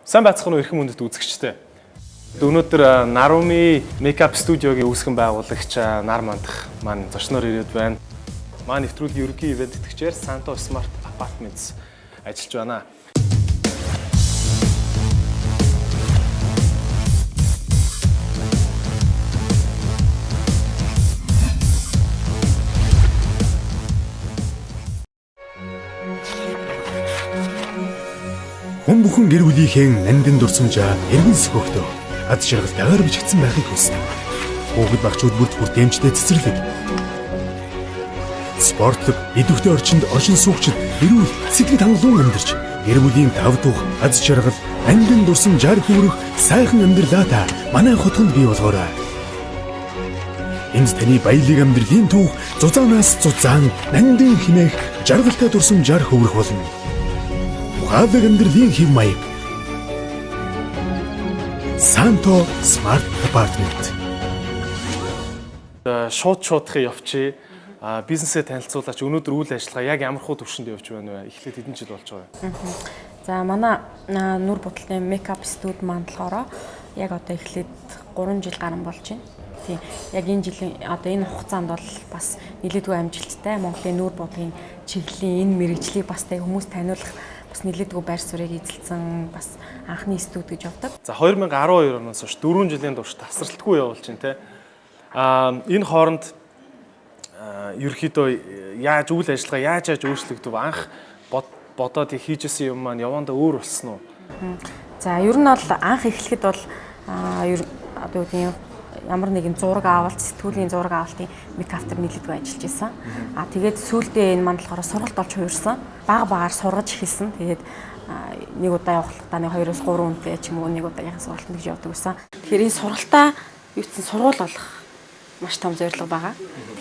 Сайн байцгаана уу эрхэм хүндэт үзэгчтэй. Өнөөдөр Narumi Makeup Studio-гийн үүсгэн байгуулагч нар мандах маань зочноор ирээд байна. Маань нэвтрүүлгийн ерөнхий ивент тэтгэгчээр Santo Smart Apartments ажиллаж байна. Хүн бүхэн гэр бүлийнхээ нандин дурсамжаа эргэн сөхөхдөө аз жаргалтайгаар бичигдсэн байхыг хүсдэг. Хүүхэд багчууд бүрд хүртээмжтэй цэцэрлэг. Спортлог, идэвхтэй орчинд оршин суугчид эрүүл сэтгэл хангалуун амьдарч гэр бүлийн тав тух аз жаргал нандин дурсамжаар хүрэх сайхан амьдралаа та манай хотонд бий болгоорой. Энд таны баялаг амьдралын түүх зузаанаас зузаан нандин хэмээх жаргалтай дурсамжаар хөврөх болно. Ухаалаг амьдралын хэв маяг. Santo Smart Apartment. Шуудахыг явчих. Бизнесээ танилцуулаач. Өнөөдөр үйл ажиллагаа яг ямар хуу төвшөнд явж байна вэ? Эхлээд хэдэн жил болж байгаа вэ? За манай нүр бодлын мейкап студ маань болохоор яг одоо эхлээд 3 жил гарсан болж байна. Тийм. Яг энэ жилийн одоо энэ хугацаанд бол бас нэлээдгүй амжилттай Монголын нүр бодлын чиглэлийн энэ мэрэгжлийг бас тэг хүмүүс таниулах бас нэлээдгүй байр суурийг эзэлсэн бас анхны студ гэж явдаг. За 2012 оноос хойш 4 жилийн турш тасралтгүй явуулж байна те. Энэ хооронд ерөөхдөө яаж үйл ажиллагаа яаж өөрчлөгдөв анх бодоод хийжсэн юм маань явандаа өөр болсон уу? За ер нь бол анх эхлэхэд бол одоо үгүй ямар нэгэн зураг авалт сэтгүүлийн зураг авалтын мейкаптер нэлээдгүй ажиллаж исэн. Тэгээд сүүлдээ энэ маань болохоор сургалт олж хуурсан. Багаар сургаж эхэлсэн. Тэгээд нэг удаа явахлаа нэг 2-3 үнэтэй ч юм уу нэг удаа яхан сургалт гэж явдаг байсан. Тэгэхээр энэ сургалтаа юуцсан сургууль болох маш том зорилго байгаа.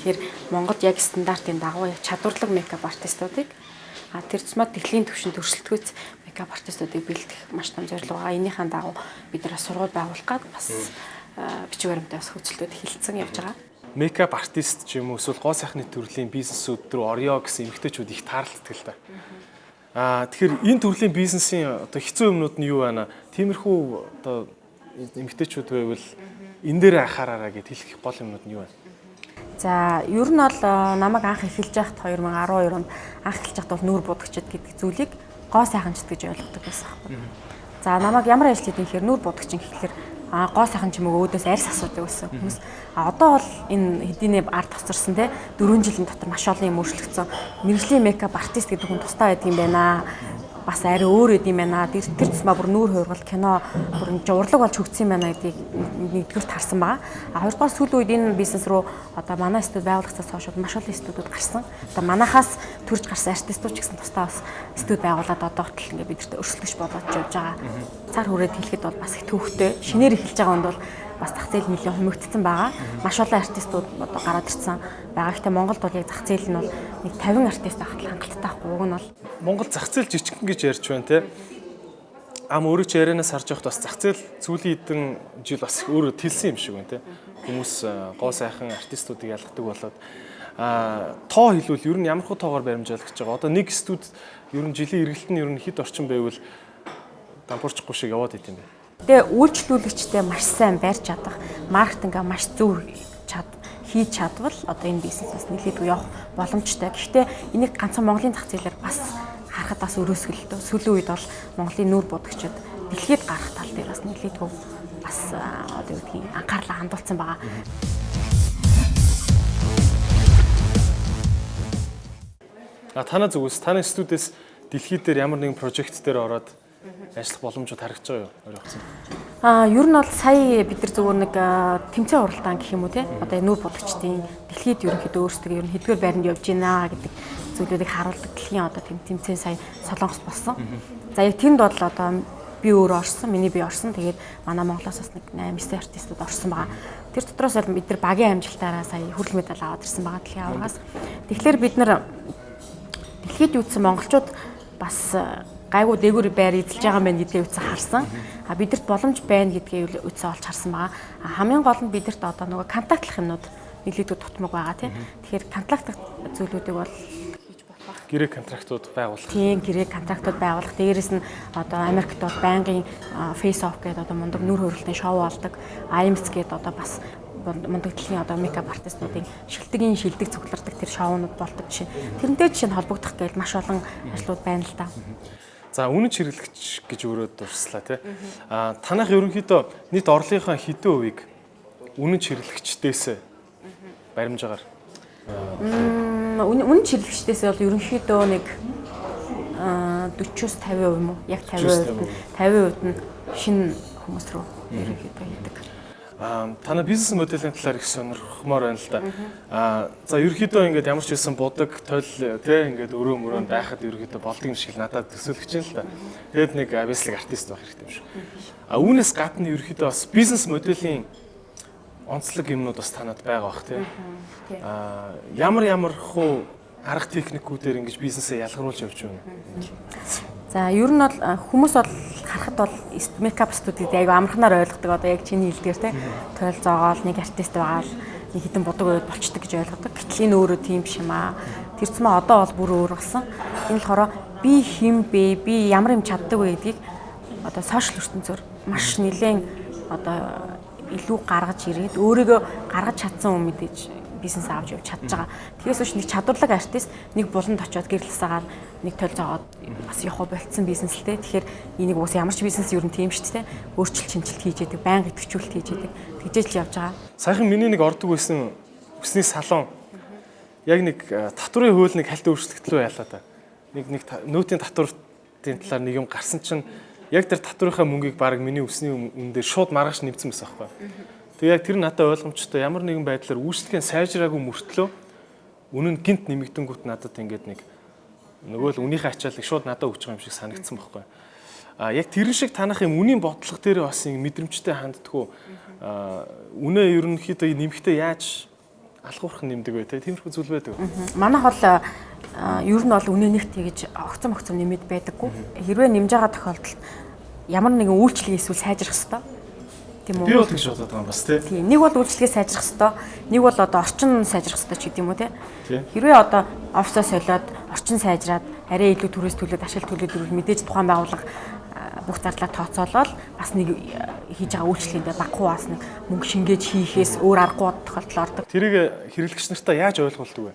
Тэгэхээр Монголд яг стандартын дагуу чадварлаг мейкап артистуудыг тэр тусмаа дэлхийн түвшинд өрсөлдөхөц мейкап артистуудыг бэлдэх маш том зорилго байгаа. Энийхэн дагуу бид нэр сургууль байгуулах гад бас бичиг баримтаа бас хөцөлтөд хилцэн явж байгаа. Мейкап артист ч юм уу эсвэл гоо сайхны төрлийн бизнесүүд рүү орё гэсэн эмэгтэйчүүд их таарлалдаг л та. Тэгэхээр энэ төрлийн бизнесийн одоо хэцүү юмнууд нь юу байна? Тиймэрхүү одоо эмэгтэйчүүд байвал энэ дээр анхаараарай гэд хэлэх гол юмнууд нь юу байна? За ер нь бол намайг анх эхэлж байхад 2012 онд анх эхэлж байхад бол нүүр будагчид гэдэг зүйлийг гоо сайханчд гэж ойлгодог байсан байхгүй. За намайг ямар ажил хийдэг гэхээр нүүр будагч гэхэлэр гоо сайхан ч юм уу өөдөөс арьс асуудаг байсан хүмүүс. Одоо бол энэ хэдийнэ ард тосцорсон те 4 жилийн дотор маш олон юм өөрчлөгдсөн. Мэргэжлийн мейкап артист гэдэг хүн тустай байдаг юм байна. Бас арай өөр эд юм байна. Тэр тусмаа бүр нүүр хувиргал кино бүр урлаг болж хөгжсөн юм байна гэдгийг нэгдүгээр тарсан байгаа. Хоёрдугаар сүүлийн үед энэ бизнес руу одоо манай студ байгуулагдсаас хойш маш олон студууд гарсан. Одоо манахаас төрж гарсан артистууд ч гэсэн тусдаа бас студ байгуулад одоо хүртэл ингээд бидэрт өрсөлдөж болоод явж байгаа. Цар хүрээд хэлэхэд бол бас их төвхтэй. Шинээр эхэлж байгаа хүнд бол бас зах зээл нэлээд хумигдсан байгаа. Маш олон артистууд одоо гараад ирсэн байгаа. Гэхдээ Монголд бол яг зах зээл нь бол нэг 50 артист байхад хангалттай байхгүй. Уг нь бол Монгол зах зээл жижигхэн гэж ярьж байна те. Өөрөө ч ярианаас харж явахад бас зах зээл сүүлийн хэдэн жил бас өөрөө тэлсэн юм шиг байна те. Хүмүүс гоо сайхан артистуудыг ялгадаг болоод тоо хэлвэл ер нь ямар хөө тоогоор баримжаалж байгаа. Одоо нэг студ ер нь жилийн эргэлт нь ер нь хэд орчим байвал дампуурчихгүй шиг яваад идэв юм бэ. Тэгээ үйлчлүүлэгчтэй маш сайн барьж чадах, маркетингээ маш зөв хийж чадвал одоо энэ бизнесээс нэлээдгүй явах боломжтой. Гэхдээ энийг ганцхан Монголын зах зээлээр бас харахад бас өрөөсгөлтөө. Сүүлийн үед бол Монголын нүүр будагчид дэлхийд гарах тал дээр бас нэлээдгүй бас одоо юу гэдгийг анхаарлаа хандуулсан байгаа. Танаа зүгээс таны студиэс дэлхийд дээр ямар нэгэн прожект дээр ороод ажиллах боломжууд харагдаж байгаа юу? Ер нь бол сая бид нар зөвхөн нэг тэмцээн уралдаан гэх юм уу те. Одоо нүүр будагчдын дэлхийд ерөнхийдөө өөрсдөө ер нь хэдгээр байранд явж байна гэдэг зүйлүүдийг харуулдаг дэлхийн одоо тэмцээн сая Солонгост болсон. За яг тэнд бол одоо би өөрөө орсон, миний би орсон. Тэгээд манай Монголоос бас нэг 8-9 артистууд орсон байгаа. Тэр дотроос бол бид нар багийн амжилтаараа сая хүрэл медаль аваад ирсэн байгаа дэлхийн аваргаас. Тэгэхээр бид нар дэлхийд юутсан монголчууд бас гайгүй дээгүүр байр эзэлж байгаа мэн гэдгийг үтсэн харсан. Бидэрт боломж байна гэдгийг үтсэн олж харсан байгаа. Хамгийн гол нь бидэрт одоо нөгөө контактлах юмнууд нэлээдгүй тутмаг байгаа тийм. Тэгэхээр контактлах зүйлүүдийг бол хийж болох байх. гэрээ контрактууд байгуулах. Тийм гэрээ контрактууд байгуулах. Дээрээс нь одоо Америкт бол байнгын Face Off гэдэг одоо мундаг нүр хөрөлтийн шоу болдог. IMS гэдэг одоо бас мундаг дэлхийн одоо мейкап артистуудын шилдэг цуглардаг тэр шоунууд болдог жишээ. Тэрнтэй жишээ нь холбогдох гээл маш олон ажлууд байна л да. За үнэн хэрэглэгч гэж өөрөө дурслаа тий. Танах ерөнхийдөө нийт орлогынхаа хэдэн хувийг үнэн хэрэглэгчдээс баримжаагаар үнэн хэрэглэгчдээс бол ерөнхийдөө нэг 40-50% юм уу? Яг 50% нь шинэ хүмүүс рүү ерөнхийдөө хийдэг. Танай бизнес моделийн талаар их сонирхмоор байна л да. За ерөөхдөө ингээд ямар ч хэлсэн будаг тойл тий ингээд өрөө мөрөнд байхад ерөөхдөө болдго юм шиг надад төсөөлж байна л да. Тэгэд нэг бизнес артист байх хэрэгтэй юм шиг. Үүнээс гадна ерөөхдөө бас бизнес моделийн онцлог юмнууд бас танад байгаа бах тий. Ямар хуу арга техникүүдээр ингэж бизнесээ ялгаруулж явж байна. За ер нь бол хүмүүс бол харахад бол мейкап студид яг амархнаар ойлгодог одоо яг чиний хэлдгээр те тойл зоогоол нэг артист байгаа л нэг хитэн будаг үед болчдөг гэж ойлгодог. Гэтэл энэ өөрөө тийм биш юм аа. Тэр цэма одоо бол бүр өөр болсон. Энэ болохоор би хэн бэ? Би ямар юм чаддаг вэ гэдгийг одоо сошиал ертөнцөөр маш нэлээд одоо илүү гаргаж ирээд өөрийгөө гаргаж чадсан хүн мэдээж бизнес авч явж чадж байгаа. Тэгээс үүш нэг чадварлаг артист нэг буланд очиод гэрлэсаагаар нэг тойл зоогоод бас явах болцсон бизнес л те. Тэгэхээр энийг уус ямар ч бизнес ер нь тийм шүү дээ. Өөрчлөлт шинжилт хийж яадаг, байнга идэвхжүүлэлт хийж яадаг. Тэгжээж л явж байгаа. Саяхан миний нэг ордог байсан өсний салон яг нэг татврын хууль нэг хальт өөрчлөгдлөө яалаа та. Нэг нөөтийн татварын талаар нэг юм гарсан чинь яг тэр татврынхаа мөнгийг баг миний өсний үн дээр шууд маргааш нэвцсэн байсан байхгүй. Тэгээ яг тэр надад ойлгомжтой ямар нэгэн байдлаар үйлчлэгээ сайжраагүй мөртлөө үнэн гинт нэмэгдэнгүүт надад ингээд нэг нөгөө л үнийхээ ачааллыг шууд надад өгч байгаа юм шиг санагдсан байхгүй. Яг тэрэн шиг танах юм үнийн бодлого дээр бас ингэ мэдрэмжтэй ханддаггүй. Үнэ ерөнхийдөө нэмэхдээ яаж алхуурах нэмдэг вэ те? Тиймэрхүү зүйл байдаг. Манайх бол ер нь бол үнэ нэгт тэгж огцом нэмэд байдаггүй. Хэрвээ нэмж байгаа тохиолдолд ямар нэгэн үйлчлэгээ эсвэл сайжрах хэрэгтэй. Тийм үү? Би бол тэгж бодоод байгаа юм бас тийм. Нэг бол үйлчлэгээ сайжрах хэрэгтэй. Нэг бол одоо орчин сайжрах хэрэгтэй ч гэдэг юм уу те. Хэрвээ одоо офисоо солиод орчин сайжраад арай илүү төрөөс төлөөд ашиг төлөөд ирвэл мэдээж тухайн байгууллага бүх зарлаа тооцоолол бас нэг хийж байгаа үйлчлэгэндээ баггүй бас нэг мөнгө шингээж хийхээс өөр аргагүй тохиолдол ордог. Тэрийг хэрэглэгч нартаа яаж ойлгуулдаг вэ?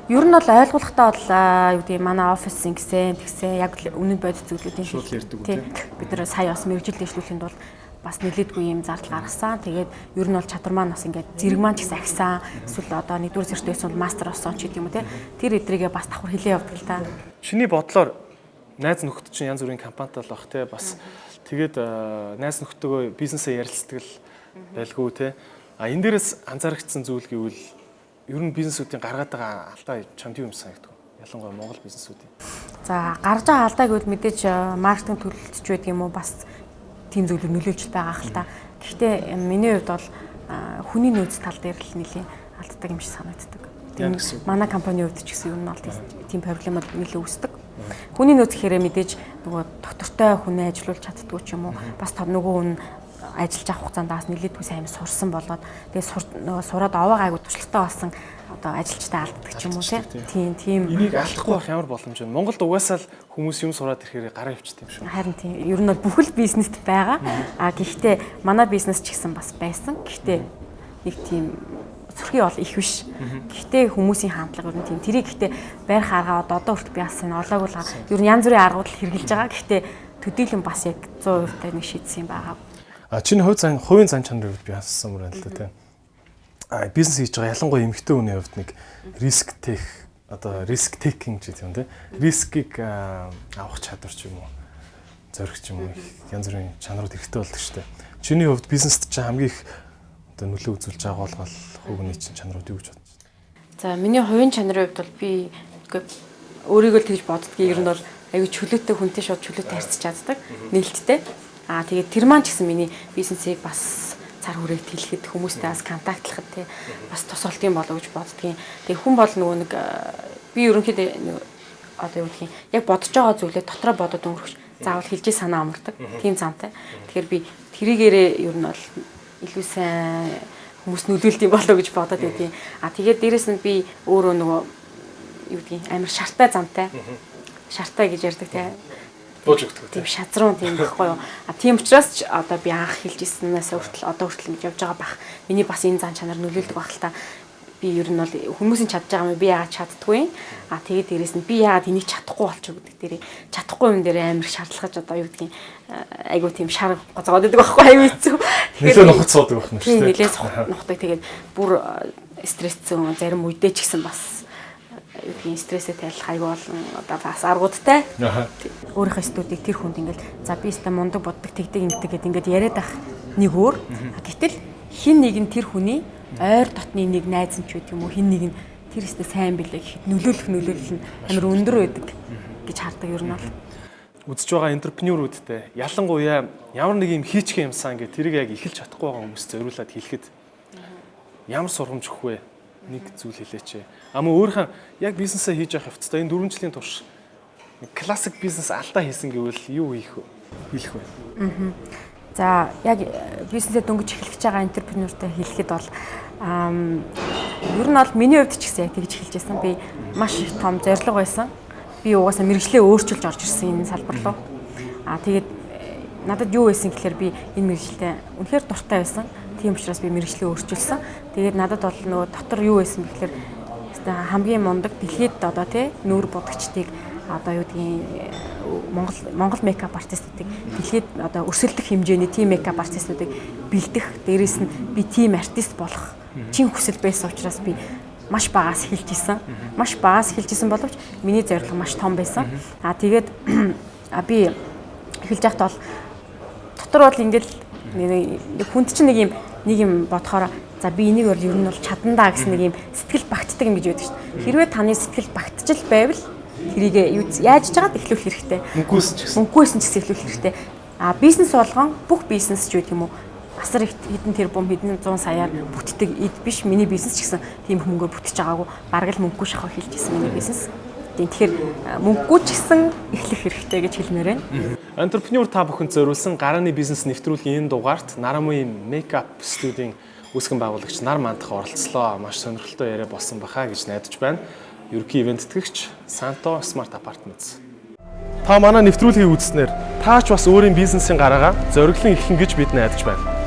Ер нь бол ойлгуулахдаа бол юу гэдэг манай офис тэгсэн яг үнэн бодит зүйлүүдийн шууд ярьдаг үү тийм. Бид нэр сая бас мэрэгжил дэвшлүүлэхэд бол бас нэлээдгүй юм зардал гаргасан. Тэгээд ер нь бол чадвар маань бас ингээд зэрэг маань ч гэсэн агсан. Эсвэл одоо нэгдүгээр сертификатс бол мастер болсон ч гэдэг юм уу те. Тэр эдрийгээ бас давхар хэлээ явдаг л та. Чиний бодлоор найз нөхдөд чинь янз бүрийн компанитай л баг те бас тэгээд найз нөхдөдөө бизнесээ ярилцдаг л байлгүй те. Энэ дээрээс анзаарэгдсэн зүйл гэвэл ер нь бизнесүүдийн гаргаад байгаа алдаа чамд юу юм санагдав? Ялангуяа Монгол бизнесүүдийн. За гарч байгаа алдаа гэвэл мэдээж маркетинг төлөлтч байдаг юм уу бас тийм зүйлүүд нөлөөлж байгаа хэл та. Гэхдээ миний хувьд бол хүний нөөц тал дээр л нэлийн алддаг юм шиг санагддаг. Тийм манай компанийн хувьд ч гэсэн ер нь бол тийм проблемууд нэлээд үүсдэг. Хүний нөөц гэхээр мэдээж нөгөө доктортой хүнээ ажилуулж чаддгүй ч юм уу. Бас нөгөө хүн ажиллаж авах хугацаанд бас нэлээдгүй сайн сурсан болоод тэгээд нөгөө сураад овоо гайгүй туршлагатай болсон одоо ажилчтай алддаг ч юм уу тийм энийг алдахгүй байх ямар боломж вэ? Монголд угаасаа л хүмүүс юм сураад ирэхээр гараа өвчт юм шүү. Харин тийм ер нь бол бүхэл бизнест байгаа. Гэхдээ манай бизнес ч гэсэн бас байсан. Гэхдээ нэг тийм зүрхий бол их биш. Гэхдээ хүмүүсийн хандлага ер нь тийм. Тэрийг гэхдээ байрах аргаа одоо хүртэл би бас энэ олоогүй л ер нь янз бүрийн аргууд хэрэгжилж байгаа. Гэхдээ төдийлөн бас яг 100% нэг шийдсэн юм байгаа. Чиний хувийн зан чанарын хувьд би хассан мөр байна л да тийм. Бизнес хийж байгаа ялангуяа эмэгтэй хүний хувьд нэг риск тейкинг гэдэг юм тийм. Рискийг авах чадвар ч юм уу. Зориг ч юм уу янз бүрийн чанарууд хэрэгтэй болдог шүү дээ. Чиний хувьд бизнест чинь хамгийн их одоо нөлөө үзүүлж байгаа болгол хувийн чинь чанарууд юу гэж бодож байна? За миний хувийн чанарын хувьд бол би өөрийгөө тэгж боддгийг ер нь бол аюу чөлөөтэй хүнтэй шууд чөлөөтэй харьцаж чаддаг. Нээлттэй. Тэгээд тэр маань ч гэсэн миний бизнесийг бас цар хүрээт хэлэхэд хүмүүстэй бас контактлахад тий бас тус болт юм болоо гэж боддгийн. Тэгээ хүн бол нөгөө нэг би ерөнхийдөө одоо юу гэх юм яг бодож байгаа зүйлээ дотроо бодоод өнгөрөх заавал хэлжээ санаа амардаг. Тийм замтай. Тэгэхээр би тэрийгээрээ ер нь бол илүү сайн хүмүүс нөлөөлт юм болоо гэж бодоод байдгийн. Тэгээд дээрэс нь би өөрөө нөгөө юу гэдгийг амар шартай замтай. Шартай гэж ярьдаг те. Бууж өгдөг. Тийм шазруу тийм байхгүй юу. Тийм учраас ч одоо би анх хэлж ирсэнээс хүртэл одоо хүртэл ингэж явж байгаа бах. Миний бас энэ зан чанар нөлөөлдөг байх л та. Би ер нь бол хүмүүсийн чадж байгаа юм би яагаад чаддгүй. Тэгээд дээрэс нь би яагаад энийг чадахгүй болчих гэдэг дээрээ чадахгүй юм дээр амар шаардлагаж одоо юу гэдгийг айгуу тийм шар гоцгоод байдаг байхгүй айгуу хэцүү. Нилээ нухад суудаг байх нь шүү дээ. дээ. Нилээ нухдаг тэгээд бүр стрессцэн зарим үедээ ч гэсэн бас юу гэдгийг стрессээ тайлах айгуу болон одоо бас аргуудтай. Өөрийнхөө студийг тэр хүнд ингээл за би өстө мундаг боддог тэгдэг ингэдэг гэд ингээд яриад ах нэг өөр. Гэтэл хин нэг нь тэр хүний ойр дотны нэг найз нь ч үгүй юм уу хин нэг нь тэр өстө сайн билээ гэхэд нөлөөлөх нь амар өндөр байдаг гэж хардаг ер нь бол. Үзэж байгаа энтерпренеуруудтай ялангуяа ямар нэг юм хийчих юмсан гэ тэрийг яг эхэлж чадахгүй байгаа хүмүүст зориулаад хэлэхэд ямар сургамж өгөх вэ? Нэг зүйл хэлээч. Ама өөрийнхөө яг бизнесээ хийж явах хэвцээ энэ 4 жилийн турш классик бизнес алдаа хийсэн гэвэл юу хийх вэ? За яг бизнесээ дөнгөж эхлэж байгаа энтерпренеуртай хэлэхэд бол ер нь бол миний хувьд ч гэсэн яг тэгж эхэлж байсан. Би маш их том зорилго байсан. Би угаасаа мэргэжлээ өөрчилж орж ирсэн энэ салбар руу. Тэгээд надад юу байсан гэхээр би энэ мэргэжлээ үнэхээр дуртай байсан. Тийм учраас би мэргэжлээ өөрчилсөн. Тэгээд надад бол нөгөө дотор юу байсан бэ гэхээр хамгийн мундаг дэлхийд одоо тий нүүр будагчдыг одоо юу гэдгийг Монгол мейкап артистуудыг дэлхийд одоо өрсөлдөх хэмжээний тим мейкап артистуудыг бэлдэх дээрээс нь би тим артист болох чин хүсэл байсан учраас би маш багаас эхэлж исэн. Маш багаас эхэлж исэн боловч миний зорилго маш том байсан. Тэгээд би эхэлж байхдаа бол дотор бол ингээд хүнд чинь нэг юм бодохоор за би энийг бол ер нь бол чадандаа гэсэн нэг юм сэтгэл багтдаг юм гэж байдаг шүү дээ. Хэрвээ таны сэтгэл багтжил байвал тэрийг яаж жагаад эхлүүлэх хэрэгтэй. Мөнгөөс нь ч гэсэн эхлүүлэх хэрэгтэй. Бизнес болгон бүх бизнес ч гэдэг юм уу асар их хэдэн тэрбум хэдэн 100 саяар бүтдэг эд биш миний бизнес ч гэсэн тийм хөнгөөр бүтэж байгаагүй бараг л мөнгөгүй шахах хэлж ирсэн миний бизнес. Тэгэхээр мөнгөгүй ч гэсэн эхлэх хэрэгтэй гэж хэлмээр байна. Энтерпренеур та бүхэнд зориулсан гарааны бизнес нэвтрүүлгийн энэ дугаарт Нарамын мейкап студийн үүсгэн байгуулагч Нар Мандах оролцлоо. Маш сонирхолтой яриа болсон баха гэж найдаж байна. Ерөнхий ивент тэтгэгч Santo Smart Apartments. Та манай нэвтрүүлгийг үзснээр таач бас өөрийн бизнесийн гараагаа зориглон эхлэн гэж бид найдаж байна.